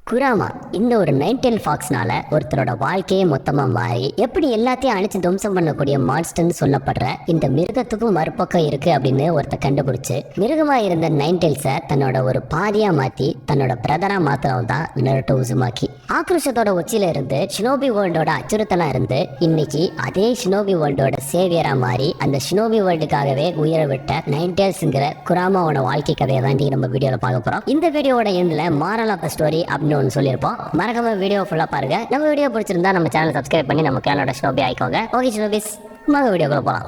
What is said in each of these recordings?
Kurama இந்த ஒரு நைன்டெல் ஃபாக்ஸ்னால ஒருத்தரோட வாழ்க்கையே மொத்தமா மாறி எப்படி எல்லாத்தையும் அழிச்சு துவம்சம் பண்ணக்கூடிய மான்ஸ்டர்னு சொல்லப்படுற இந்த மிருகத்துக்கும் மறுபக்கம் இருக்கு அப்படின்னு ஒருத்தர் கண்டுபிடிச்சு மிருகமா இருந்த நைன்டெல்ஸை தன்னோட ஒரு பாதியா மாத்தி தன்னோட பிரதரா மாத்திரம் தான் நருட்டோ உசுமாக்கி. ஆக்ரோஷத்தோட உச்சியில இருந்து ஷினோபி வேர்ல்டோட அச்சுறுத்தலா இருந்து இன்னைக்கு அதே ஷினோபி வேர்ல்டோட சேவியரா மாறி அந்த ஷினோபி வேர்ல்டுக்காகவே உயிரை விட்ட நைன்டெல்ஸ்ங்கிற குராமாவோட வாழ்க்கை கதையை தான் நம்ம வீடியோல பார்க்க போறோம். இந்த வீடியோட எண்ட்ல மாரல் ஆஃப் ஸ்டோரி அப்படின்னு ஒன்று சொல்லியிருப்போம். மறக்காம வீடியோ ஃபுல்லா பாருங்க. நம்ம வீடியோ பிடிச்சிருந்தா நம்ம சேனல் சப்ஸ்கிரைப் பண்ணி நம்ம சேனலோட ஷினோபி ஆயிக்கோங்க. ஓகே ஷினோபிஸ், வீடியோக்குள்ள போகலாம்.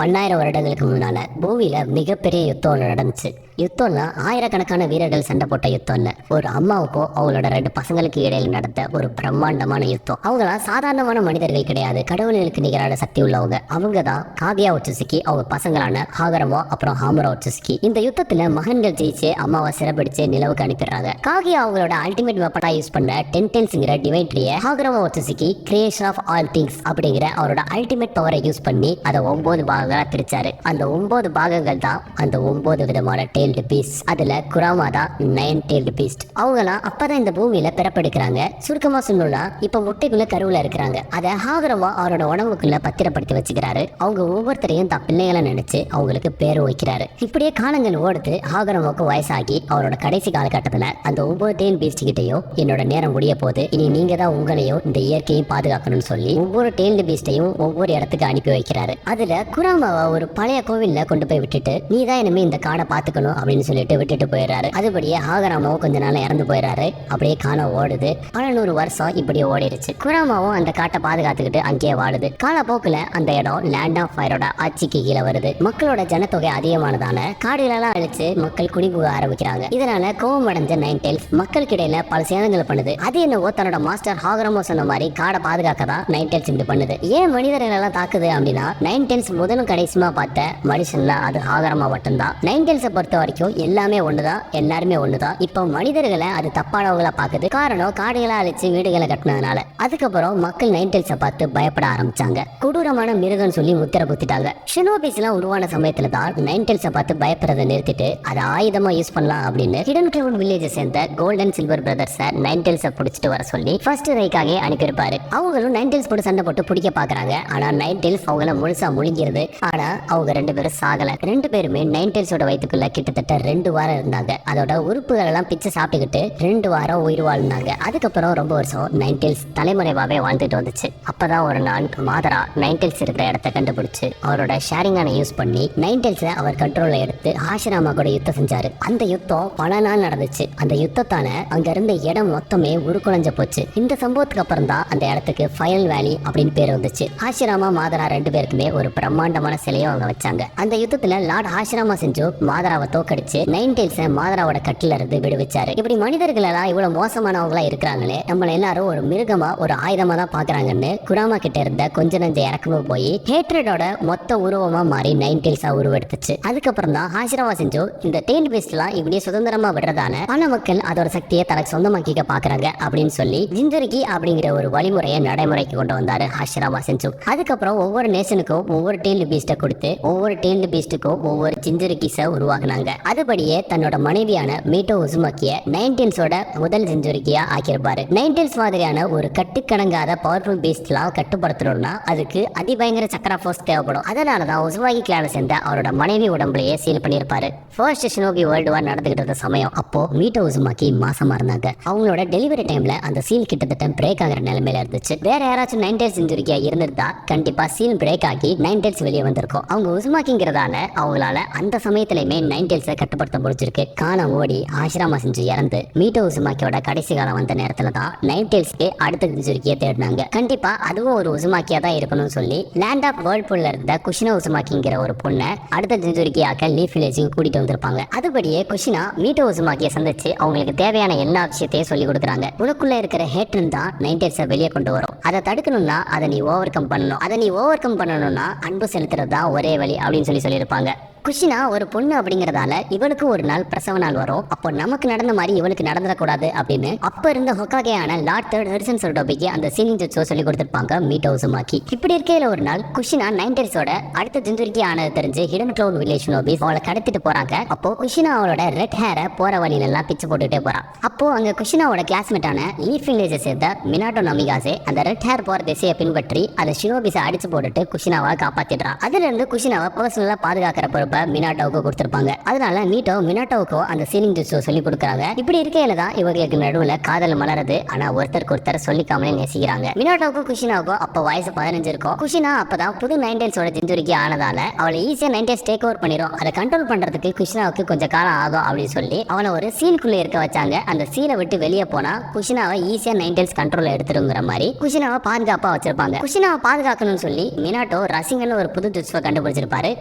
1000 வருடங்களுக்கு முன்னால பூமியில மிகப்பெரிய யுத்தம் நடந்துச்சு. யுத்தம்னா ஆயிரக்கணக்கான வீரர்கள் சண்டை போட்ட யுத்தம் இல்ல, ஒரு அம்மாவுக்கும் அவங்களோட 2 பசங்களுக்கு இடையில நடந்த ஒரு பிரம்மாண்டமான யுத்தம். அவங்களாம் சாதாரணமான மனிதர்கள் கிடையாது, கடவுளுக்கு நிகரான சக்தி உள்ளவங்க. அவங்க தான் காகியா ஒச்சுசுக்கி, அவங்க பசங்களான ஹாகரமோ அப்புறம் ஹாமரோ ஒச்சுசுக்கி. இந்த யுத்தத்துல மகன்கள் ஜெயிச்சு அம்மாவை சிறப்பிடிச்சு நிலவுக்கு அனுப்பிடுறாங்க. காகியா அவங்களோட அல்டிமேட் வெப்பனா யூஸ் பண்ண டென்டென்ஸ்ங்கிற டிவைன் ட்ரீயை ஹாகரமோ ஒச்சுசுக்கி கிரியேஷன் ஆஃப் ஆல் திங்ஸ் அப்படிங்கிற அவரோட அல்டிமேட் பவரை யூஸ் பண்ணி அதை 9 பாகங்களா பிரிச்சாரு. அந்த 9 பாகங்கள் தான் அந்த 9 விதமான டெய்ல்டு பீஸ்ட். அதுல குராமா தான் 9 டெய்ல்டு பீஸ்ட். அவங்களாம் அப்பதான் இந்த பூமியில பிறப்பெடுக்கிறாங்க. சுருக்கமா சொல்லணும்னா இப்ப முட்டைக்குள்ள கருவுல இருக்கிறாங்க. அதை ஹாகரமா அவரோட உணவுக்குள்ள பத்திரப்படுத்தி வச்சுக்கிறாரு. அவங்க ஒவ்வொருத்தரையும் தான் பிள்ளைகளை நினைச்சு அவங்களுக்கு பேரு வைக்கிறாரு. இப்படியே காலங்கள் ஓடுது. ஹாகரமாவுக்கு வயசாகி அவரோட கடைசி காலகட்டத்துல அந்த 9 டெய்ல் பீஸ்ட் கிட்டையும் என்னோட நேரம் முடிய போது, இனி நீங்க தான் உங்களையும் இந்த இயற்கையும் பாதுகாக்கணும்னு சொல்லி ஒவ்வொரு டெய்ல்டு பீஸ்டையும் ஒவ்வொரு இடத்துக்கு அனுப்பி வைக்கிறாரு. அதுல குராமாவை ஒரு பழைய கோவில்ல கொண்டு போய் விட்டுட்டு நீ தான் இனிமே இந்த காடை பாத்துக்கணும் அப்படின்னு சொல்லிட்டு விட்டுட்டு போயிடுறாரு. அதுபடியே ஹாகராமாவும் கொஞ்ச நாள் இறந்து போயிடுறாரு. அப்படியே காலம் ஓடுது. பல 100 வருஷம் இப்படியே ஓடிடுச்சு. குராமாவும் அந்த காட்டை பாதுகாத்துக்கிட்டு அங்கேயே வாழுது. காலப்போக்குல அந்த இடம் லேண்ட் ஆஃப் ஃபயரோட ஆட்சிக்கு கீழே வருது. மக்களோட ஜனத்தொகை அதிகமானதால காடுகளெல்லாம் அழிச்சு மக்கள் குடிபுக ஆரம்பிக்கிறாங்க. இதனால கோவம் அடைஞ்ச நைன்டெல்ஸ் மக்களுக்கு இடையில பல சேதங்களை பண்ணுது. அது என்னவோ தன்னோட மாஸ்டர் ஹாகரமோ சொன்ன மாதிரி காடை பாதுகாக்க தான் நைன்டெல்ஸ் இப்படி பண்ணுது. ஏன் மனிதர்கள் எல்லாம் தாக்குது அப்படின்னா நைன்டெல்ஸ் முதலும் கடைசியுமா பார்த்த மனுஷன்ல அது ஹாகரமா மட்டும்தான். நைன்டெல்ஸை பொறுத்த வரைக்கும் எல்லாமே ஒண்ணுதான், எல்லாருமே ஒண்ணுதான். இப்போ மனிதர்களை அது தப்பானவங்களா பாக்குது. காரணம் காடுகளை அழிச்சு வீடுகளை கட்டினதுனால. அதுக்கப்புறம் மக்கள் நைன்டெல்ஸை பார்த்து பயப்பட ஆரம்பிச்சாங்க. கொடூரமான மிருகம்னு சொல்லி முத்திர குத்திட்டாங்க. ஷினோபிஸ் எல்லாம் உருவான சமயத்துல தான் நைன்டெல்ஸை பார்த்து பயப்படுறதை நிறுத்திட்டு அதை ஆயுதமா யூஸ் பண்ணலாம் அப்படின்னு ஹிடன் கிளவுட் வில்லேஜை சேர்ந்த கோல்டன் சில்வர் பிரதர்ஸை நைன்டெல்ஸை பிடிச்சிட்டு வர சொல்லி ஃபர்ஸ்ட் ரைக்காக அனுப்பியிருப்பாரு. அவங்களும் நைன்டெல்ஸ் போட்டு சண்டை போட்டு பிடிக்க பாக்குறாங்க. ஆனா நைன்டெல்ஸ் அவங்கள முழுசா முழுங்கிருது. ஆனா அவங்க 2 பேரும் சாகல. 2 பேருமே நைன்டெல்ஸோட வயிற்றுக்குள்ள கிட்டத்தட்ட 2 வாரம் இருந்தாங்க. அதோட உறுப்புகள் எல்லாம் பிச்சு சாப்பிட்டுக்கிட்டு 2 வாரம் உயிர் வாழ்ந்தாங்க. அதுக்கப்புறம் ரொம்ப வருஷம் நைன்டெல்ஸ் தலைமுறைவாவே வாழ்ந்துட்டு வந்துச்சு. அப்பதான் ஒரு நாள் மாதரா நைன்டெல்ஸ் இருக்கிற இடத்த கண்டுபிடிச்சு அவரோட ஷேரிங்கான யூஸ் பண்ணி நைன்டெல்ஸை அவர் கண்ட்ரோல்ல எடுத்து ஹாஷிராமா கூட யுத்தம் செஞ்சாரு. அந்த யுத்தம் பல நாள் நடந்துச்சு. அந்த யுத்தத்தால அங்க இருந்த இடம் மொத்தமே உருக்குலைஞ்ச போச்சு. இந்த சம்பவத்துக்கு அப்புறம் தான் அந்த இடத்துக்கு ஃபயல் வேலி அப்படின்னு பேர் வந்துச்சு. ஹாஷிராமா மாதரா 2 பேருக்குமே ஒரு பிரம்மாண்டமான சிலையும் அவங்க வச்சாங்க. அந்த யுத்தத்துல லார்ட் ஹாஷிராமா செஞ்சு மாதராவை தோக்கடிச்சு நைன்டெல்ஸை மாதராவோட கட்டில இருந்து விடுவிச்சாரு. இப்படி மனிதர்கள் எல்லாம் இவ்வளவு மோசமானவங்களா இருக்கிறாங்களே, நம்மள எல்லாரும் ஒரு மிருகமா ஒரு ஆயுதமா தான் பாக்குறாங்கன்னு குராமா கிட்ட இருந்த கொஞ்ச நஞ்ச இறக்கமும் போய் ஹேட்ரடோட மொத்த உருவமா மாறி நைன்டெல்ஸா உருவெடுத்துச்சு. அதுக்கப்புறம் தான் ஹாஷிராமா செஞ்சு இந்த டெய்ல் பீஸ்ட் எல்லாம் இப்படியே சுதந்திரமா விடுறதால பல மக்கள் அதோட சக்தியை தனக்கு சொந்தமாக்கிக்க பாக்குறாங்க அப்படின்னு சொல்லி ஜிஞ்சரிக்கி அப்படிங்கிற ஒரு வழிமுறையை நடைமுறைக்கு கொண்டு வந்தாரு ஹாஷிராமா செஞ்சு. அதுக்கப்புறம் ஒவ்வொரு நேஷனுக்கும் ஒவ்வொரு டெய்ல் பீஸ்ட்டை கொடுத்து ஒவ்வொரு டெய்ல் பீஸ்ட்டுக்கும் ஒவ்வொரு ஜிஞ்சரிக்கிஸை உருவாக்குனாங்க. அதுபடியே தன்னோட மனைவியான மீட்டோ உசுமாக்கிய நைன்டெல்ஸோட முதல் ஜிஞ்சரிக்கியா ஆக்கியிருப்பாரு. நைன்டெல்ஸ் மாதிரியான ஒரு கட்டுக்கணங்காத பவர்ஃபுல் பீஸ்ட்லாம் கட்டுப்படுத்தணும்னா அதுக்கு அதிபயங்கர சக்கரா ஃபோர்ஸ் தேவைப்படும். அதனாலதான் உசுவாகி கிளான சேர்ந்த அவரோட மனைவி உடம்புலயே சீல் பண்ணியிருப்பாரு. ஃபர்ஸ்ட் ஷினோபி வேர்ல்டு வார் நடந்துகிட்டு இருந்த சமயம் அப்போ மீட்டோ உசுமாக்கி மாசமா இருந்தாங்க. அவங்களோட டெலிவரி டைம்ல அந்த சீல் கிட்டத்தட்ட பிரேக் ஆகிற நிலைமையில இருந்துச்சு. வேற யாராச்சும் நைன்டெல்ஸ் ஜிஞ்சரிக்கியா இருந்திருந்தா கண்டிப்பா சீல் பிரேக் ஆகி நைன்டெல்ஸ் வெளியே வந்திருக்கும். அவங்க உசுமாக்கிங்கிறதால அவங்களால அந்த சமயத்திலயுமே நைன்டெல்ஸை கட்டுப்படுத்த முடிச்சிருக்கு. காலம் ஓடி ஆஷிராமா செஞ்சு இறந்து மீட்டோ உசுமாக்கியோட கடைசி காலம் வந்த நேரத்துல தான் நைன்டெல்ஸ்க்கு அடுத்த ஜிஞ்சரிக்கியை தேடினாங்க. கண்டிப்பா அதுவும் ஒரு உசுமாக்கியா தான் இருக்கணும்னு சொல்லி லேண்ட் ஆஃப் வேர்ல்பூல்ல இருந்த குஷினா உசுமாக்கிங்கிற ஒரு பொண்ணை அடுத்த ஜிஞ்சரிக்கியாக்க லீஃப் வில்லேஜுக்கு கூட்டிட்டு வந்திருப்பாங்க. அதுபடியே குஷினா மீட்டோ உசுமாக்கியை சந்திச்சு அவங்களுக்கு தேவையான எல்லா விஷயத்தையும் சொல்லி கொடுக்குறாங்க. உனக்குள்ள இருக்கிற ஹேட்ரன் தான் நைன்டெல்ஸை வெளியே கொண்டு வரும். அதை தடுக்கணும்னா அதை நீ ஓவர் கம் பண்ணணும். அதை நீ ஓவர் கம் பண்ணணும்னா அன்பு செலுத்துறது தான் ஒரே வழி அப்படின்னு சொல்லியிருப்பாங்க. குஷினா ஒரு பொண்ணு அப்படிங்கறதால இவளுக்கு ஒரு நாள் பிரசவ நாள் வரும். அப்போ நமக்கு நடந்த மாதிரி இவளுக்கு நடந்துடக்கூடாது அப்படின்னு அப்ப இருந்த ஹொக்காகேயான லார்ட் தேர்ட் ஹெர்சன் சோடோபிக்கு அந்த சீலிங் ஜுட்ஸோ சொல்லி கொடுத்திருப்பாங்க மீட்டோ உசுமாக்கி. இப்படி இருக்கையில ஒரு நாள் குஷினா நைன்டெல்ஸோட அடுத்த ஜிந்துரிக்கி ஆனது தெரிஞ்சு ஹிடன் கிளவுட் வில்லேஜ் நோபிஸ் அவளை கடத்திட்டு போறாங்க. அப்போ குஷினா அவளோட ரெட் ஹேரை போற வழியில எல்லாம் பிச்சு போட்டுட்டே போறா. அப்போ அங்க குஷினாவோட கிளாஸ்மேட்டான லீஃப் வில்லேஜை சேர்ந்த மினாட்டோ நமிகாசே அந்த ரெட் ஹேர் போற திசையை பின்பற்றி அதை ஷினோபிஸை அடிச்சு போட்டுட்டு குஷினாவை காப்பாத்திடுறா. அதுல இருந்து குஷினாவை பர்சனலா பாதுகாக்கிற பொறுப்பை மினாட்டோவுக்கு கொடுத்திருப்பாங்க. அதனால மீட்டோ மினாட்டோவுக்கோ அந்த சீலிங் ஜூஸோ சொல்லி கொடுக்குறாங்க. இப்படி இருக்கையில தான் இவங்களுக்கு நடுவுல காதல் மலருது. ஆனா ஒருத்தருக்கு ஒருத்தர் சொல்லிக்காமலே நேசிக்கிறாங்க. மினாட்டோவுக்கும் குஷினாவுக்கும் அப்ப வயசு 15 இருக்கும். குஷினா அப்பதான் புது நைன்டெல்ஸோட ஜிந்துரிக்கி ஆனதால அவளை ஈஸியா நைன்டெல்ஸ் டேக் ஓவர் பண்ணிடும். அதை கண்ட்ரோல் பண்றதுக்கு குஷினாவுக்கு கொஞ்சம் காலம் ஆகும் அப்படின்னு சொல்லி அவனை ஒரு சீலுக்குள்ள இருக்க வச்சாங்க. அந்த சீலை விட்டு வெளியே போனா குஷினாவை ஈஸியா நைன்டெல்ஸ் கண்ட்ரோல் எடுத்துருங்கிற மாதிரி குஷினாவை பாதுகாப்பா வச்சிருப்பாங்க. குஷினாவை பாதுகாக்கணும்னு சொல்லி மினாட்டோ ரசிங்கன்னு ஒரு புது ஜுட்ஸை கண்டுபிடிச்சிருப்பாரு.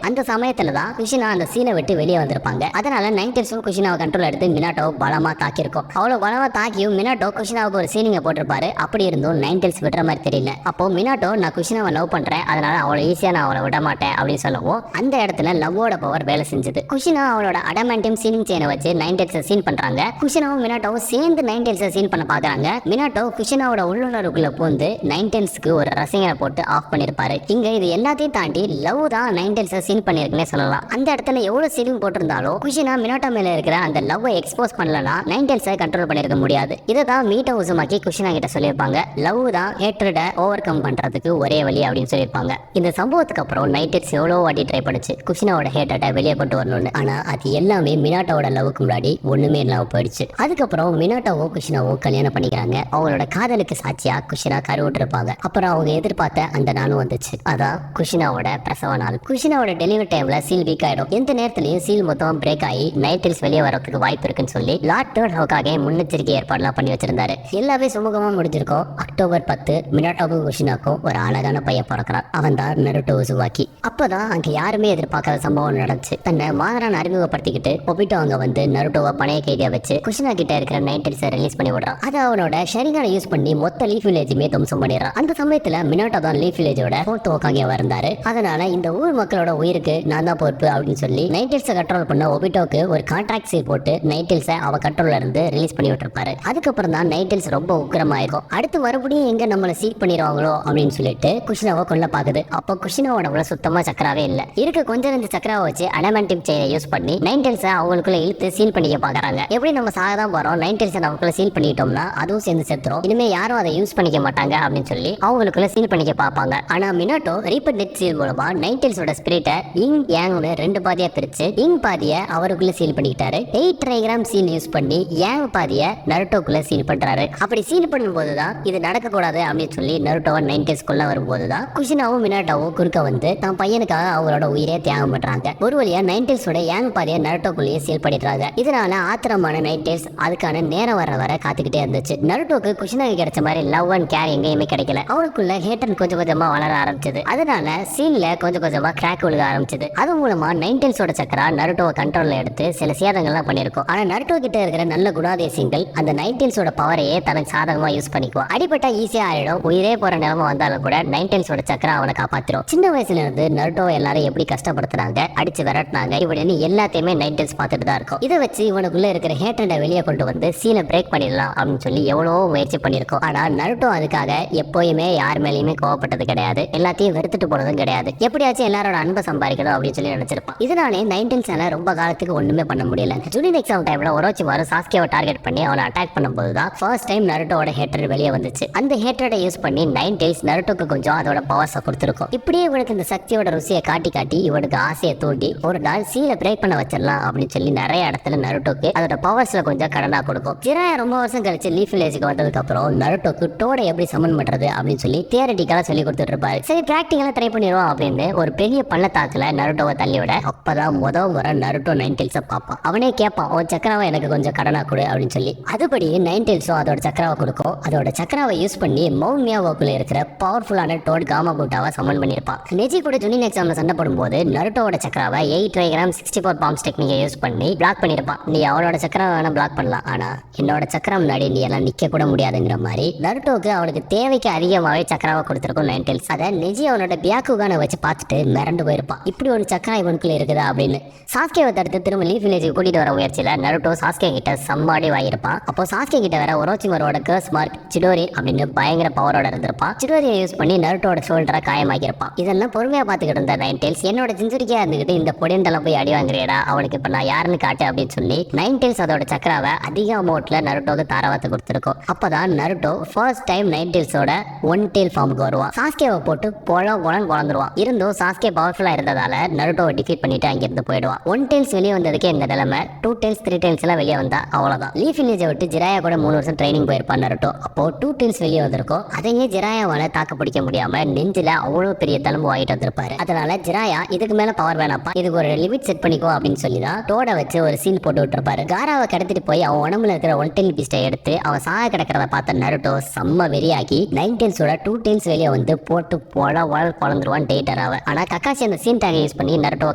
அந்த சமயத்துல தான் குஷினா அந்த சீலை விட்டு வெளியே வந்திருப்பாங்க. அதனால நைன்டெல்ஸும் குஷினாவை கண்ட்ரோல் எடுத்து மினாட்டோ பலமா தாக்கியிருக்கும். அவ்வளவு பலமா தாக்கியும் மினாட்டோ குஷினாவுக்கு ஒரு சீலிங்க போட்டிருப்பாரு. அப்படி இருந்தும் நைன்டெல்ஸ் விடுற மாதிரி தெரியல. அப்போ மினாட்டோ நான் குஷினாவை லவ் பண்றேன், அதனால அவளை ஈஸியா நான் அவளை விட மாட்டேன் அப்படின்னு சொல்லவும் அந்த இடத்துல லவ்வோட பவர் வேலை செஞ்சது. குஷினா அவளோட அடமாண்டியம் சீலிங் செயினை வச்சு நைன்டெல்ஸை சீன் பண்றாங்க. குஷினாவும் மினாட்டோவும் சேர்ந்து நைன்டெல்ஸை சீன் பண்ண பாக்குறாங்க. மினாட்டோ குஷினாவோட உள்ளுணர்வுக்குள்ள பூந்து நைன்டெல்ஸ்க்கு ஒரு ரசிகனை போட்டு ஆஃப் பண்ணிருப்பாரு. இங்க இது எல்லாத்தையும் தாண்டி லவ் தான் நைன்டெல்ஸை சீன் பண்ணிருக்குன்னே சொல்லலாம். அந்த இடத்துல எவ்வளவு சீலிங் போட்டிருந்தாலும் குஷினா மினாட்டோ மேல இருக்கிற அந்த லவ்வை எக்ஸ்போஸ் பண்ணலனா நைன்டெல்ஸை கண்ட்ரோல் பண்ணிருக்க முடியாது. இதை தான் மீட்டோ உசுமாக்கி குஷினா கிட்ட சொல்லியிருப்பாங்க. லவ் தான் ஹேட்ரட ஓவர் கம் பண்றதுக்கு ஒரே வழி அப்படின்னு சொல்லியிருப்பாங்க. இந்த சம்பவத்துக்கு அப்புறம் நைன்டெல்ஸ் எவ்வளோ வாட்டி ட்ரை பண்ணுச்சு குஷினாவோட ஹேட்டை வெளியே கொண்டு வரணும்னு. ஆனா அது எல்லாமே மினாட்டோட லவ்வுக்கு முன்னாடி ஒண்ணுமே இல்லாம போயிடுச்சு. அதுக்கப்புறம் மினாட்டோவும் குஷினாவும் கல்யாணம் பண்ணிக்கிறாங்க. அவங்களோட காதலுக்கு சாட்சியா குஷினா கருவுட்டு இருப்பாங்க. அப்புறம் அவங்க எதிர்பார்த்த அந்த நாளும் வந்துச்சு. அதான் குஷினாவோட பிரசவ நாள். குஷினாவோட டெலிவரி டைம்ல சீல் வீக் ஆயிடும். எந்த நேரத்திலையும் சீல் மொத்தம் பிரேக் ஆகி நைன்டெல்ஸ் வெளியே வரதுக்கு வாய்ப்பு இருக்குன்னு சொல்லி லார்ட் தேர்ட் ஹோக்காகே முன்னெச்சரிக்கை ஏற்பாடுலாம் பண்ணி வச்சிருந்தாரு. எல்லாமே சுமூகமா முடிஞ்சிருக்கும். அக்டோபர் 10 மினாட்டோக்கும் குஷினாக்கும் ஒரு அழகான பையன் பிறக்கிறான். அவன் தான் நருட்டோ உசுமாக்கி. அப்பதான் அங்க யாருமே எதிர்பார்க்காத சம்பவம் நடந்துச்சு. தன்னை மாதரான் அறிமுகப்படுத்திக்கிட்டு ஒபிட்டோ அங்க வந்து நருட்டோவை பணைய கைதியா வச்சு குஷினா கிட்ட இருக்கிற நைன்டெல்ஸை ரிலீஸ் பண்ணி விடுறான். அதை அவனோட ஷரிகானை யூஸ் பண்ணி மொத்த லீஃப் வில்லேஜுமே துவம்சம் பண்ணிடுறான். அந்த சமயத்துல மினாட்டோ தான் லீஃப் வில்லேஜோட ஃபோர்த் ஹோக்காகேவா இருந்தாரு. அதனால இந்த ஊர் மக்களோட உயிருக்கு நான் தான் பொறுப்பு அப்படின்னு சொல்லி நைன்டெல்ஸை கண்ட்ரோல் பண்ண ஒபிட்டோக்கு ஒரு கான்ட்ராக்ட் சீல் போட்டு நைன்டெல்ஸை அவ கண்ட்ரோல்ல இருந்து ரிலீஸ் பண்ணி விட்டுருப்பாரு. அதுக்கப்புறம் தான் நைன்டெல்ஸ் ரொம்ப உக்கிரமாயிருக்கும். அடுத்து மறுபடியும் எங்க நம்மளை சீட் பண்ணிடுவாங்களோ அப்படின்னு சொல்லிட்டு குஷினாவை கொல்ல பாக்குது. அப்போ குஷினாவோட சுத்தமா சக்கராவே இல்ல. இருக்க கொஞ்சம் ரெண்டு சக்கராவை வச்சு அடமாண்டியம் செயினை யூஸ் பண்ணி நைன்டெல்ஸை அவங்களுக்குள்ள இழுத்து சீல் பண்ணிக்க பாக்குறாங்க. எப்படி நம்ம சாகதான் போறோம், நைன்டெல்ஸை நமக்குள்ள சீல் பண்ணிட்டோம்னா அதுவும் சேர்ந்து செத்துரும், இனிமே யாரும் அதை யூஸ் பண்ணிக்க மாட்டாங்க அப்படின்னு சொல்லி அவங்களுக்குள்ள சீல் பண்ணிக்க பார்ப்பாங்க. ஆனா மினாட்டோ ரீப்பர் டெத் சீல் மூலமா நைன்டெல்ஸோட ஸ்பிரிட்டை இங் யாங்னு ரெண்டு பாதியா பிரிச்சு இங் பாதியை அவருக்குள்ள சீல் பண்ணிக்கிட்டாரு. 8 ட்ரைகிராம் சீல் யூஸ் பண்ணி யாங் பாதியை நருட்டோக்குள்ள சீல் பண்றாரு. அப்படி சீல் பண்ணும்போதுதான் இது நடக்க கூடாது அப்படின்னு சொல்லி நருட்டோவை நைன்டெல்ஸ் கொள்ள வரும்போதுதான் குஷினாவும் மினாட்டோவும் குறுக்க வந்து தான் பையனுக்காக அவங்களோட உயிரே தியாகம் பண்றாங்க. ஒரு வழியா நைன்டெல்ஸோட யாங் பாதியை நருட்டோக்குள்ளேயே சீல் பண்ணிடுறாங்க. இதனால ஆத்திரமான நைன்டெல்ஸ் அதுக்கான நேரம் வர காத்துக்கிட்டே இருந்துச்சு. நருட்டோக்கு குஷினாக்கு கிடைச்ச மாதிரி லவ் அண்ட் கேர் எங்கேயுமே கிடைக்கல. அவளுக்குள்ள ஹேட்டன் கொஞ்சம் கொஞ்சமா வளர ஆரம்பிச்சது. அதனால சீன்ல கொஞ்சம் கொஞ்சமா கிராக் விழுக ஆரம்பிச்சது. அது மூலமா நைன்டெல்ஸோட சக்கரா நருட்டோவை கண்ட்ரோல்ல எடுத்து சில சேதங்கள்லாம் பண்ணிருக்கும். ஆனா நருட்டோ கிட்ட இருக்கிற நல்ல குணாதிசயங்கள் அந்த நைன்டெல்ஸோட பவரையே தனக்கு சாதகமா யூஸ் பண்ணிக்குவோம். அடிப்பட்டா ஈஸியா ஆயிடும். உயிரே போற நிலைமை வந்தாலும் கூட நைன்டெல்ஸோட சக்கரா அவனை காப்பாத்திரும். சின்ன வயசுல இருந்து நருட்டோ எல்லாரும் எப்படி கஷ்டப்படுத்துறாங்க, அடிச்சு விரட்டினாங்க, இப்படின்னு எல்லாத்தையுமே நைன்டெல்ஸ் பார்த்துட்டு தான் இருக்கும். இதை வச்சு இவனுக்குள்ள இருக்கிற ஹேட்டனை வெளியே கொண்டு வந்து சீனை பிரேக் பண்ணிடலாம் அப்படின்னு சொல்லி எவ்வளவோ முயற்சி பண்ணிருக்கோம். ஆனா நருட்டோ அதுக்காக எப்போயுமே யார் மேலேயுமே கோவப்பட்டது கிடையாது, எல்லாத்தையும் வெறுத்துட்டு போனதும் கிடையாது. எப்படியாச்சும் எல்லாரோட அன்பை சம்பாதிக்கணும் அப்படின்னு சொல்லி நினைச்சிருப்பான். இதனாலே நைன்டெல்ஸால ரொம்ப காலத்துக்கு ஒண்ணுமே பண்ண முடியல. ஜூனியர் எக்ஸாம் டைம்ல ஒரோச்சிமாரு சாஸ்கியாவை டார்கெட் பண்ணி அவனை அட்டாக் பண்ணும்போது தான் ஃபர்ஸ்ட் டைம் நருட்டோட ஹேட்டர் வெளியே வந்துச்சு. அந்த ஹேட்டரை யூஸ் பண்ணி நைன்டெல்ஸ் நருட்டோக்கு கொஞ்சம் அதோட பவர்ஸை கொடுத்துருக்கும். இப்படியே இவனுக்கு இந்த சக்தியோட ருசியை காட்டி காட்டி இவனுக்கு ஆசையை தூண்டி ஒரு நாள் சீலை பிரேக் பண்ண வச்சிடலாம் அப்படின்னு சொல்லி நிறைய இடத்துல நருட்டோக்கு அதோட பவர்ஸ்ல கொஞ்சம் கடனா கொடுக்கும். ஜிராயா ரொம்ப வருஷம் கழிச்சு லீஃப் வில்லேஜுக்கு வந்ததுக்கு அப்புறம் நருட்டோக்கு டோட எப்படி சமன் பண்றது அப்படின்னு சொல்லி தியரட்டிக்கலா சொல்லி கொடுத்துட்டு இருப்பாரு. சரி பிராக்டிகலா ட்ரை பண்ணிடுவோம் அப்படின்னு ஒரு பெரிய பள்ளத்தாக்குல நருட்டோவை தள்ளி விட அப்பதான் முறை நருட்டோ நைன்டெல்ஸை பார்ப்பான். அவனே கேட்பான், உன் சக்கராவை எனக்கு கொஞ்சம் கடனா கொடு அப்படின்னு சொல்லி. அதுபடி நைன்டெல்ஸும் அதோட சக்கராவை கொடுக்கும். அதோட சக்கராவை யூஸ் பண்ணி மவுண்ட் மியாவோக்குள்ள இருக்கிற பவர்ஃபுல்லான டோட் காமாபூட்டாவை சமன் பண்ணிருப்பான். நெஜி கூட ஜூனியர் எக்ஸாம்ல சண்டை போடும்போது நருட்டோட சக்கராவை 8 ட்ரைகிராம் 64 பாம்ஸ் டெக்னிக்கை யூஸ் பண்ணி பிளாக் பண்ணிருப்பான். நீ அவனோட சக்கரம் வேணா பிளாக் பண்ணலாம், ஆனா என்னோட சக்கரம் முன்னாடி நீ எல்லாம் நிக்க கூட முடியாதுங்கிற மாதிரி நருட்டோக்கு அவனுக்கு தேவைக்கு அதிகமாகவே சக்கராவை கொடுத்துருக்கும் நைன்டெல்ஸ். அதை நெஜி அவனோட பியாக்குகான வச்சு பார்த்துட்டு மிரண்டு போயிருப்பான். இப்படி ஒரு சக்கரா இவன் உனக்குள்ள இருக்குதா அப்படின்னு. சாஸ்கேவை தடுத்து திரும்ப லீஃப் வில்லேஜுக்கு கூட்டிட்டு வர முயற்சியில நருட்டோ சாஸ்கே கிட்ட சம்மாடி வாங்கியிருப்பான். அப்போ சாஸ்கே கிட்ட வேற ஒரோச்சிமாரோட கர்ஸ் மார்க் சிடோரி அப்படின்னு பயங்கர பவரோட இருந்திருப்பான். சிடோரியை யூஸ் பண்ணி நருட்டோட ஷோல்டரை காயமாக்கியிருப்பான். இதெல்லாம் பொறுமையா பாத்துக்கிட்டு இருந்த நைன் டெயில்ஸ் என்னோட ஜிஞ்சுரிக்கா இருந்துகிட்டு இந்த பொடியண்டெல்லாம் போய் அடி வாங்குறியடா, அவனுக்கு இப்ப நான் யாருன்னு காட்டு அப்படின்னு சொல்லி நைன் டெயில்ஸ் அதோட சக்கராவை அதிக அமௌண்ட்ல நருட்டோக்கு தாராவாத்து கொடுத்துருக்கோம். அப்பதான் நருட்டோ ஃபர்ஸ்ட் டைம் நைன் டெயில்ஸோட ஒன் டெயில் ஃபார்முக்கு வருவான். சாஸ்கேவை போட்டு குழந்துருவான். இருந்தும் சாஸ்கே பவர்ஃபுல்லா இருந்ததால நருட்டோவை டிஃபீட் பண்ணிட்டு அங்கிருந்து போயிடுவான். ஒன் டெயில்ஸ் வெளியே வந்ததுக்கே இந்த நிலைமை. டூ டெயில்ஸ் த்ரீ டெயில்ஸ் எல்லாம் வெளியே வந்தா அவ்வளவுதான். லீஃப் வில்லேஜை விட்டு ஜிராயா கூட 3 வருஷம் ட்ரைனிங் போயிருப்பான் நருட்டோ. அப்போ டூ டெயில்ஸ் வெளியே வந்திருக்கும். அதையே ஜிராயாவால தாக்கு பிடிக்க முடியாம நெஞ்சில அவ்வளவு பெரிய தழும்பு வாங்கிட்டு வந்திருப்பாரு. அதனால ஜிராயா இதுக்கு மேல பவர் வேணாப்பா, இதுக்கு ஒரு லிமிட் செட் பண்ணிக்கோ அப்படின்னு சொல்லிதான் டோட வச்சு ஒரு சீன் போட்டு விட்டுருப்பாரு. காராவை கடத்திட்டு போய் அவன் உடம்புல இருக்கிற ஒன் டெயில் பீஸ்டை எடுத்து அவன் சாக கிடக்கிறத பார்த்த நருட்டோ செம்ம வெறியாகி நைன் டெயில்ஸோட டூ டெயில்ஸ் வெளியே வந்து போட்டு பொழந்துருவான் டேட்டராவை. ஆனா கக்காசி அந்த சீன் டேகை யூஸ் பண்ணி நருட்டோவை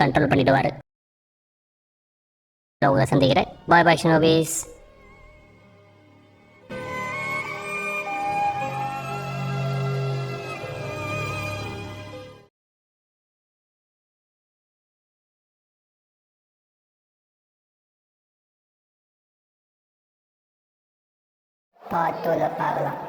கண்ட்ரோல் பண்ணிடுவாரு. உங்களை சந்திக்கிறேன். பாய் பாய் ஷினோபிஸ். பார்த்து பார்க்கலாம்.